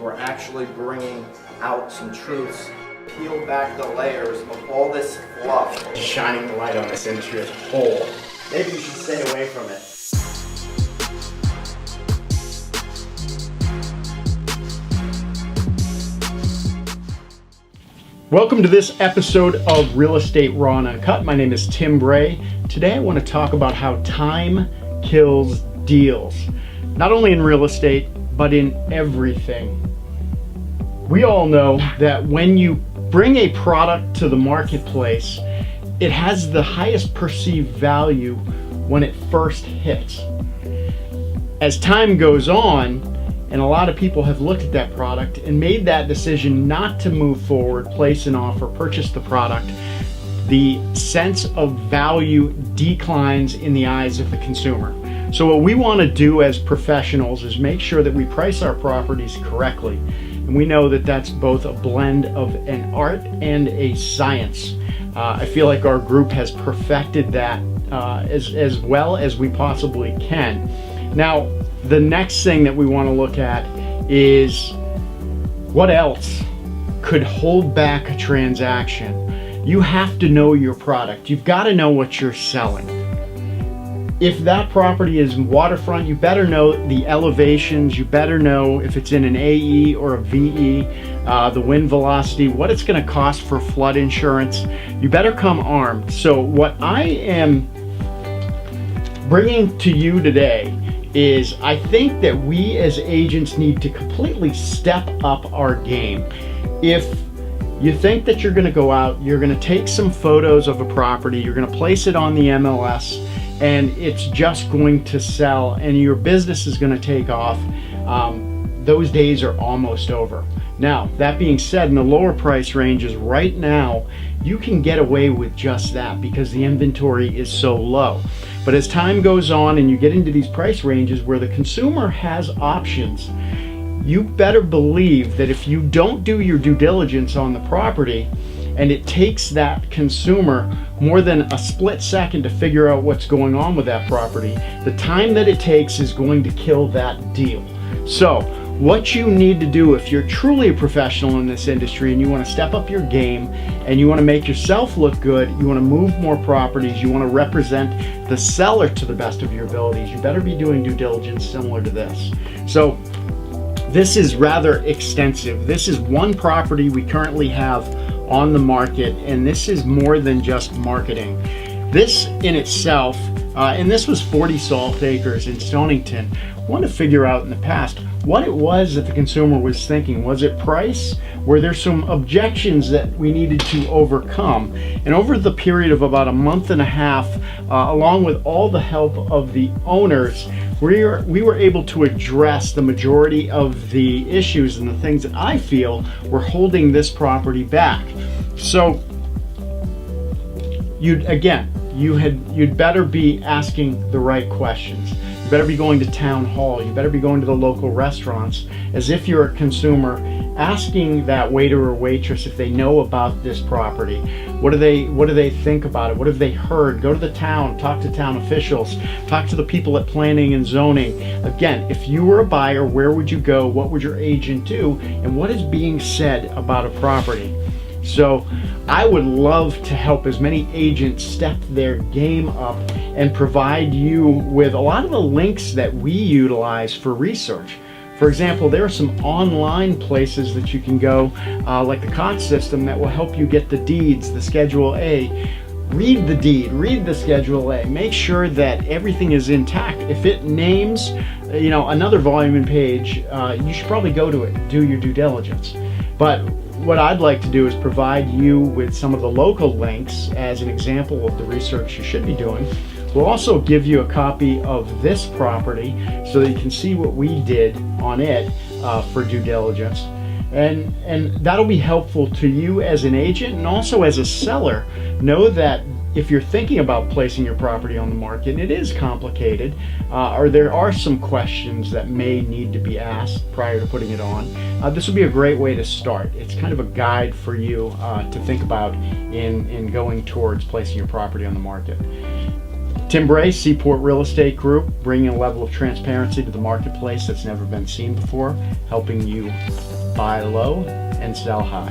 and we're actually bringing out some truths, peel back the layers of all this fluff. Shining the light on this industry as a whole. Maybe you should stay away from it. Welcome to this episode of Real Estate Raw and Uncut. My name is Tim Bray. Today I want to talk about how time kills deals. Not only in real estate, but in everything. We all know that when you bring a product to the marketplace, it has the highest perceived value when it first hits. As time goes on, and a lot of people have looked at that product and made that decision not to move forward, place an offer, purchase the product, the sense of value declines in the eyes of the consumer. So what we want to do as professionals is make sure that we price our properties correctly. And we know that that's both a blend of an art and a science. I feel like our group has perfected that as well as we possibly can. Now, the next thing that we want to look at is what else could hold back a transaction. You have to know your product. You've got to know what you're selling. If that property is waterfront, you better know the elevations. You better know if it's in an AE or a VE, the wind velocity, what it's going to cost for flood insurance. You better come armed. So what I am bringing to you today is I think that we as agents need to completely step up our game. If you think that you're going to go out, you're going to take some photos of a property, you're going to place it on the MLS, and it's just going to sell and your business is going to take off, those days are almost over. Now, that being said, in the lower price ranges right now, you can get away with just that because the inventory is so low. But as time goes on and you get into these price ranges where the consumer has options, you better believe that if you don't do your due diligence on the property, and it takes that consumer more than a split second to figure out what's going on with that property, the time that it takes is going to kill that deal. So what you need to do if you're truly a professional in this industry and you want to step up your game and you want to make yourself look good, you want to move more properties, you want to represent the seller to the best of your abilities, you better be doing due diligence similar to this. So this is rather extensive. This is one property we currently have on the market, and this is more than just marketing. This in itself, and this was 40 salt acres in Stonington. I want to figure out in the past what it was that the consumer was thinking. Was it price? Were there some objections that we needed to overcome? And over the period of about a month and a half, along with all the help of the owners, we were able to address the majority of the issues and the things that I feel were holding this property back. So you'd better be asking the right questions. You better be going to town hall. You better be going to the local restaurants as if you're a consumer, asking that waiter or waitress if they know about this property. What do they think about it? What have they heard? Go to the town, talk to town officials, talk to the people at planning and zoning. Again, if you were a buyer, where would you go? What would your agent do? And what is being said about a property? So I would love to help as many agents step their game up and provide you with a lot of the links that we utilize for research. For example, there are some online places that you can go, like the Cox system, that will help you get the deeds, the Schedule A. Read the deed, read the Schedule A, make sure that everything is intact. If it names, another volume and page, you should probably go to it, do your due diligence. But what I'd like to do is provide you with some of the local links as an example of the research you should be doing. We'll also give you a copy of this property so that you can see what we did on it for due diligence. And that'll be helpful to you as an agent and also as a seller. Know that if you're thinking about placing your property on the market, it is complicated, or there are some questions that may need to be asked prior to putting it on. This would be a great way to start. It's kind of a guide for you to think about in going towards placing your property on the market. Tim Bray, Seaport Real Estate Group, bringing a level of transparency to the marketplace that's never been seen before, helping you buy low and sell high.